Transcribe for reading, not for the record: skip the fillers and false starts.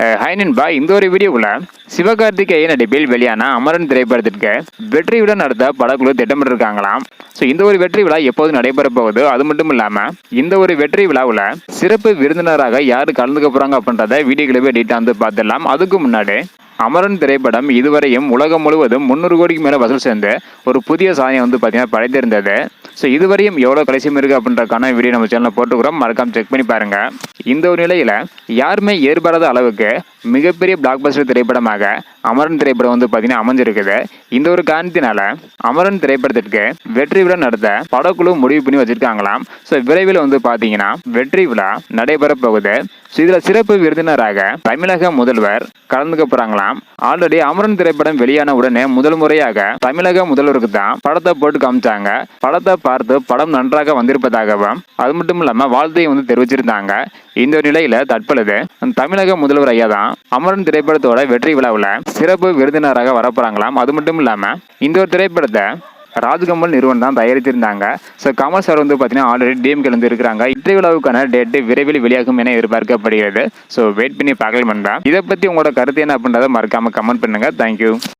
Hi நண்பா, இந்த ஒரு வீடியோவில் சிவகார்த்திகேயன் நடிப்பில் வெளியான அமரன் திரைப்படத்திற்கு வெற்றி விழா நடத்த படக்குழு திட்டமிட்டிருக்காங்களாம். ஸோ இந்த ஒரு வெற்றி விழா எப்போது நடைபெற போகுது, அது மட்டும் இல்லாமல் இந்த ஒரு வெற்றி விழாவில் சிறப்பு விருந்தினராக யார் கலந்துக்க போகிறாங்க அப்படின்றத வீடியோக்களவே டீட்டாக வந்து பார்த்துடலாம். அதுக்கு முன்னாடி அமரன் திரைப்படம் இதுவரையும் உலகம் முழுவதும் 300 கோடிக்கு மேலே வசூல் சேர்ந்து ஒரு புதிய சாதனை வந்து பார்த்தீங்கன்னா படைத்திருந்தது. ஸோ இதுவரையும் எவ்வளோ கலைசியம் இருக்குது அப்படின்றக்கான வீடியோ நம்ம சேனலில் போட்டுக்கிறோம், மறக்காம செக் பண்ணி பாருங்கள். இந்த ஒரு நிலையில் யாருமே ஏற்படாத அளவுக்கு மிகப்பெரிய பிளாக் பஸ்டர் திரைப்படமாக அமரன் திரைப்படம் வந்து பார்த்தீங்கன்னா அமைஞ்சிருக்குது. இந்த ஒரு காரணத்தினால அமரன் திரைப்படத்திற்கு வெற்றி விழா நடத்த படக்குழு முடிவு பண்ணி வச்சிருக்காங்களாம். ஸோ விரைவில் வந்து பார்த்தீங்கன்னா வெற்றி விழா நடைபெற போகுது. ஸோ இதில் சிறப்பு விருந்தினராக தமிழக முதல்வர் கலந்துக்க போகிறாங்களாம். ஆல்ரெடி அமரன் திரைப்படம் வெளியான உடனே முதல் முறையாக தமிழக முதல்வருக்கு தான் படத்தை போட்டு காமிச்சாங்க. படத்தை பார்த்து படம் நன்றாக வந்திருப்பதாகவும் அது மட்டும் இல்லாமல் வாழ்த்தையும் வந்து தெரிவிச்சிருந்தாங்க. இந்த நிலையில தற்பொழுது தமிழக முதல்வர் ஐயா தான் அமரன் திரைப்படத்தோட வெற்றி விழாவில் சிறப்பு விருந்தினராக வரப்போறாங்களாம். அது மட்டும் இல்லாம இந்த ஒரு திரைப்படத்தை ராஜ்கமல் நிறுவனம் தான் தயாரித்திருந்தாங்க. ஸோ கமல் சார் வந்து பார்த்தீங்கன்னா ஆல்ரெடி டிஎம்கே வந்து இருக்கிறாங்க. வெற்றி விழாவுக்கான டேட்டு விரைவில் வெளியாகும் என எதிர்பார்க்கப்படுகிறது. ஸோ வெயிட் பண்ணி பார்க்கலாம். இதை பற்றி உங்களோட கருத்து என்ன அப்படின்றத மறக்காம கமெண்ட் பண்ணுங்க. தேங்க்யூ.